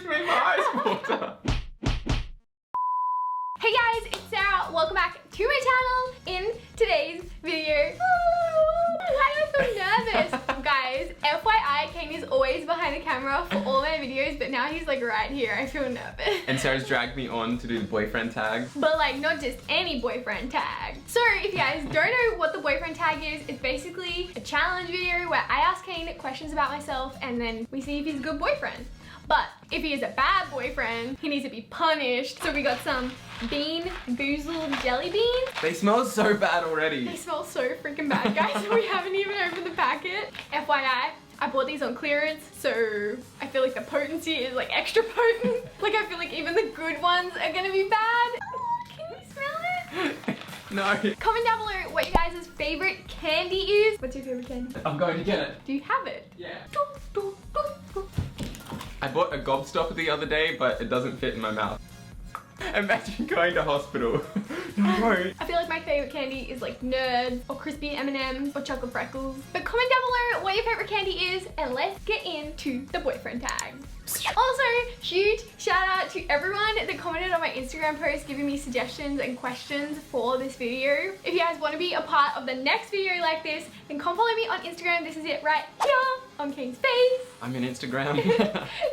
to make my eyes water. Hey guys, it's Sarah. Welcome back to my channel. In today's video, why do I feel nervous? Guys, FYI, Kane is always behind the camera for all my videos, but now he's like right here. I feel nervous. And Sarah's dragged me on to do the boyfriend tag. But like not just any boyfriend tag. So if you guys don't know what the boyfriend tag is, it's basically a challenge video where I ask Kane questions about myself and then we see if he's a good boyfriend. But if he is a bad boyfriend, he needs to be punished. So we got some Bean Boozled jelly beans. They smell so bad already. They smell so freaking bad, guys. We haven't even opened the packet. FYI, I bought these on clearance, so I feel like the potency is like extra potent. Like I feel like even the good ones are gonna be bad. Can you smell it? No. Comment down below what you guys' favorite candy is. What's your favorite candy? I'm going to get it. Do you have it? Yeah. I bought a gobstopper the other day, but it doesn't fit in my mouth. Imagine going to hospital. No. I feel like my favorite candy is like Nerds or crispy M&Ms or chocolate freckles. But comment down below what your favorite candy is and let's get into the boyfriend tag. Also, huge shout out to everyone that commented on my Instagram post giving me suggestions and questions for this video. If you guys want to be a part of the next video like this, then come follow me on Instagram. This is it right here on Kane's face. I'm in Instagram.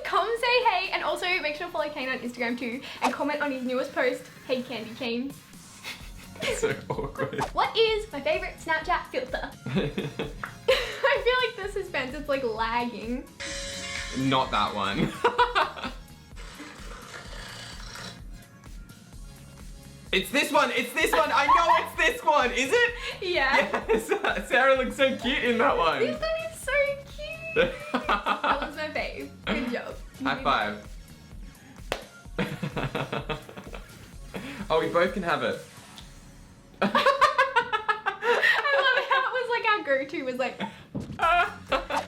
Come say hey, and also make sure to follow Kane on Instagram too and comment on his newest post, Hey Candy Kane. So awkward. What is my favorite Snapchat filter? I feel like the suspense is like lagging. Not that one. It's this one, it's this one. I know it's this one, is it? Yeah. Yes, Sarah looks so cute in that one. This one is so cute. That was my fave. Good job. High five. Oh, we both can have it. I love how it was like our go-to was like,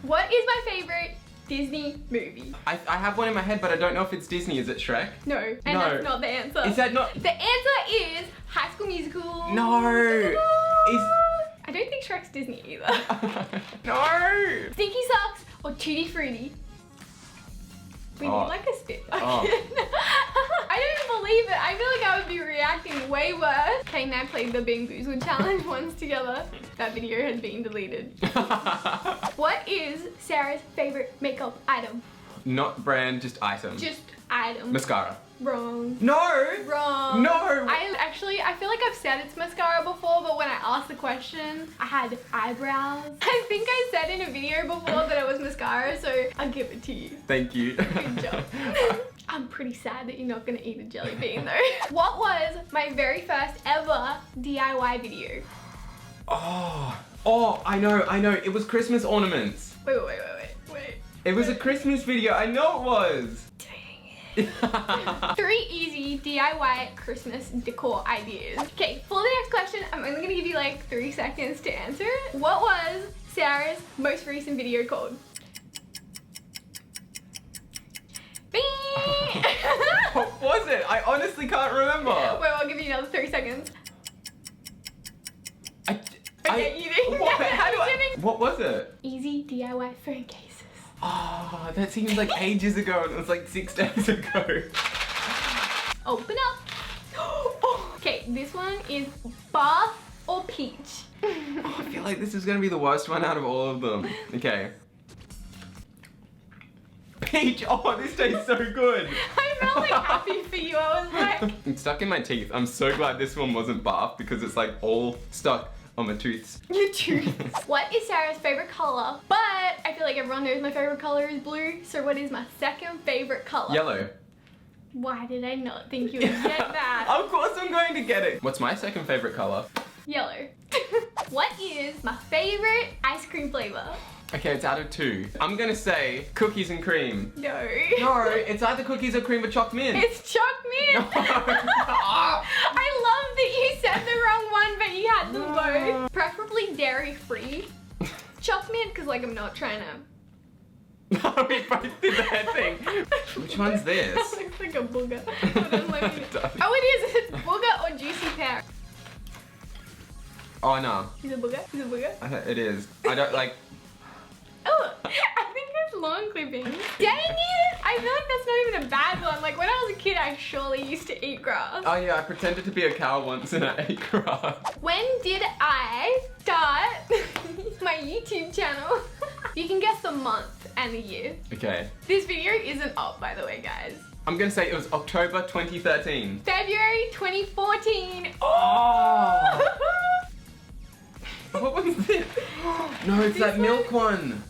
what is my favorite Disney movie? I have one in my head, but I don't know if it's Disney. Is it Shrek? No, and No. that's not the answer. Is that not? The answer is High School Musical. No. I don't think Shrek's Disney either. No. Stinky Socks or Tutti Frutti? We need like a spit bucket. Oh. I don't even believe it. I feel like I would be reacting way worse. Kane and I played the Bean Boozled challenge once together. That video had been deleted. What is Sarah's favorite makeup item? Not brand, just item. Just item. Mascara. Wrong. No. Wrong. No. I feel like I've said it's mascara before, but when I asked the question, I had eyebrows. I think I said in a video before that it was mascara, so I'll give it to you. Thank you. Good job. I'm pretty sad that you're not gonna eat a jelly bean though. What was my very first ever DIY video? Oh, I know. It was Christmas ornaments. Wait. It was a Christmas video. I know it was. Dang it. 3 easy DIY Christmas decor ideas. Okay, for the next question, I'm only gonna give you like 3 seconds to answer it. What was Sarah's most recent video called? What was it? I honestly can't remember. Wait, I'll give you another 3 seconds. Okay, you didn't What? get it. How do I'm kidding. What was it? Easy DIY phone cases. Oh, that seems like ages ago and it was like 6 days ago. Open up. Okay, this one is bath or peach. Oh, I feel like this is gonna be the worst one out of all of them. Okay. Peach! Oh, this tastes so good. I'm really happy for you. I was like... It's stuck in my teeth. I'm so glad this one wasn't bath because it's like all stuck on my tooths. Your tooth. What is Sarah's favorite color? But I feel like everyone knows my favorite color is blue. So what is my second favorite color? Yellow. Why did I not think you would get that? Of course I'm going to get it. What's my second favorite color? Yellow. What is my favorite ice cream flavor? Okay, it's out of 2. I'm gonna say cookies and cream. No. No, it's either cookies or cream with choc mint. It's choc mint. No. I love that you said the wrong one, but you had them both. Preferably dairy free. Choc mint, because like I'm not trying to. We both did that thing. Which one's this? That looks like a booger. Oh, it is. It's booger or juicy pear. Oh no. He's a booger. He's a booger. It is. I don't like. Oh, I think it's long clipping. Dang it! I feel like that's not even a bad one. Like when I was a kid, I surely used to eat grass. Oh yeah, I pretended to be a cow once and I ate grass. When did I start my YouTube channel? You can guess the month and the year. Okay. This video isn't up, by the way, guys. I'm gonna say it was October 2013. February 2014. Oh! What was this? No, it's that milk one.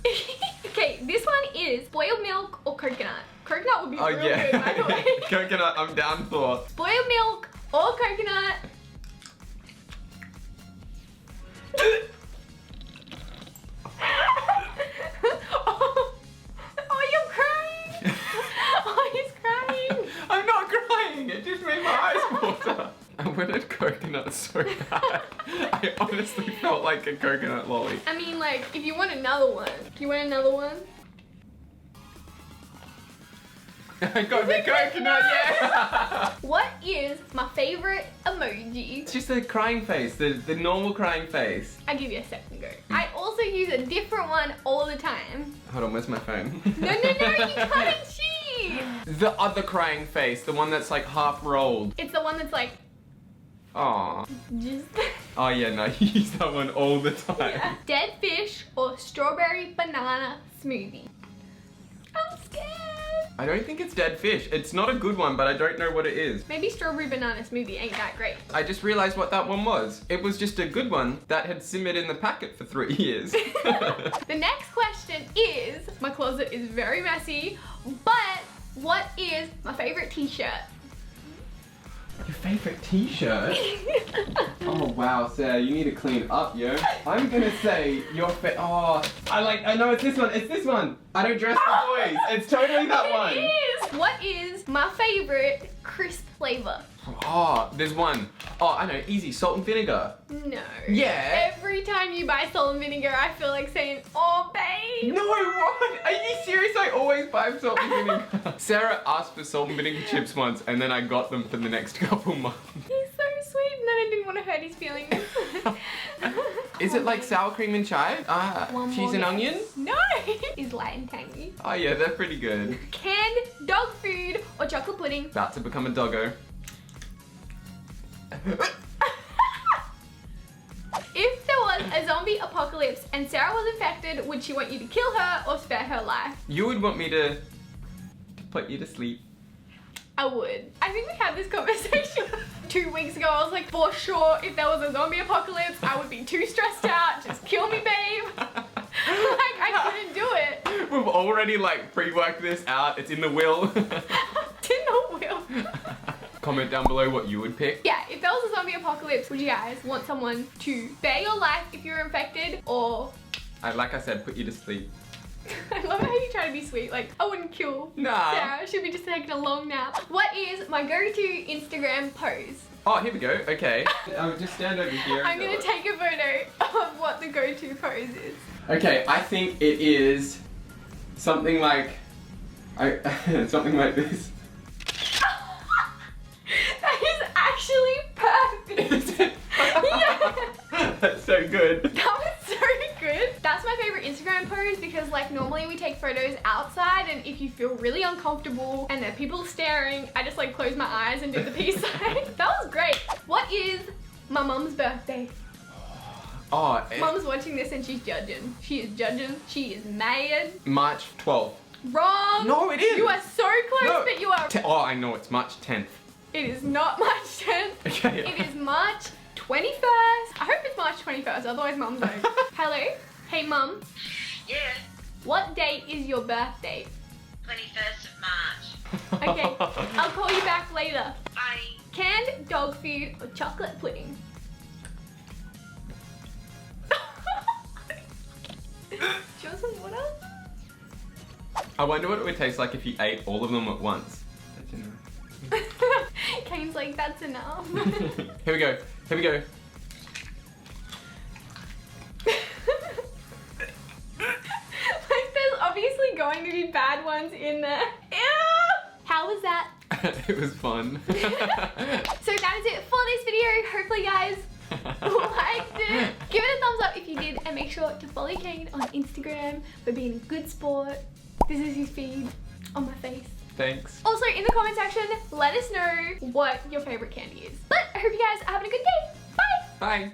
Okay, this one is boiled milk or coconut. Coconut would be Oh real yeah. good, by the way. Coconut, I'm down for. Boiled milk or coconut. Oh, you're crying. Oh, he's crying. I'm not crying, it just made my eyes water. I wanted coconut so bad. I honestly felt like a coconut lolly. I mean, like, if you want another one. Do you want another one? I got the coconut, yeah! What is my favorite emoji? It's just a crying face, the normal crying face. I'll give you a second go. I also use a different one all the time. Hold on, where's my phone? No, you can't cheat. The other crying face, the one that's like half rolled. It's the one that's like, Aww. just... Oh yeah, no, you use that one all the time. Yeah. Dead fish or strawberry banana smoothie. I'm scared. I don't think it's dead fish. It's not a good one, but I don't know what it is. Maybe strawberry banana smoothie ain't that great. I just realized what that one was. It was just a good one that had simmered in the packet for 3 years. The next question is, my closet is very messy, but what is my favorite t-shirt? Your favorite t-shirt? Oh wow, Sarah, you need to clean up, yo. I'm gonna say your I know it's this one. I don't dress for boys. It's totally that one. It is! What is my favorite crisp flavor? Oh, there's one. Oh, I know, easy, salt and vinegar. No. Yeah. Every time you buy salt and vinegar, I feel like saying, oh babe. No, what? Are you serious? I always buy salt and vinegar. Sarah asked for salt and vinegar chips once, and then I got them for the next couple months. He's so sweet, and then I didn't want to hurt his feelings. Is it like sour cream and chive? One Cheese more and guess. onion? No! Is light and tangy. Oh yeah, they're pretty good. Canned dog food or chocolate pudding? About to become a doggo. If there was a zombie apocalypse and Sarah was infected, would she want you to kill her or spare her life? You would want me to put you to sleep. I would. I think we had this conversation 2 weeks ago. I was like, for sure, if there was a zombie apocalypse, I would be too stressed out. Just kill me, babe. Like, I couldn't do it. We've already like pre-worked this out. It's in the will. It's in the will. Comment down below what you would pick. Yeah, if there was a zombie apocalypse, would you guys want someone to spare your life if you're infected, or... Like I said, put you to sleep. I love how you try to be sweet. Like, I wouldn't kill Sarah. She'd be just taking a long nap. What is my go-to Instagram pose? Oh, here we go. Okay. I'll just stand over here. I'm gonna take a photo of what the go-to pose is. Okay, I think it is something like... something like this. That is actually perfect. Is it? Yeah. That's so good. That was so good. That's my favorite Instagram pose because like normally we take photos outside, and if you feel really uncomfortable and there are people staring, I just like close my eyes and do the peace sign. That was great. What is my mum's birthday? Oh, Mum's watching this and she's judging. She is judging. She is mad. March 12th. Wrong. No, it is. You are so close, No. but you are. Oh, I know, it's March 10th. It is not March 10th. Okay. It is March 21st. I hope it's March 21st, otherwise Mum's like, hello? Hey Mum, Yeah, what date is your birthday? 21st of March. Okay, I'll call you back later. Bye. Canned dog food or chocolate pudding? Do you want some water? I wonder what it would taste like if you ate all of them at once. Kane's like, that's enough. Here we go. Here we go. Like, there's obviously going to be bad ones in there. Ew! How was that? It was fun. So that is it for this video. Hopefully you guys liked it. Give it a thumbs up if you did, and make sure to follow Kane on Instagram for being a good sport. This is his feed. on my face. Thanks. Also, in the comment section, let us know what your favorite candy is. But I hope you guys are having a good day. Bye! Bye.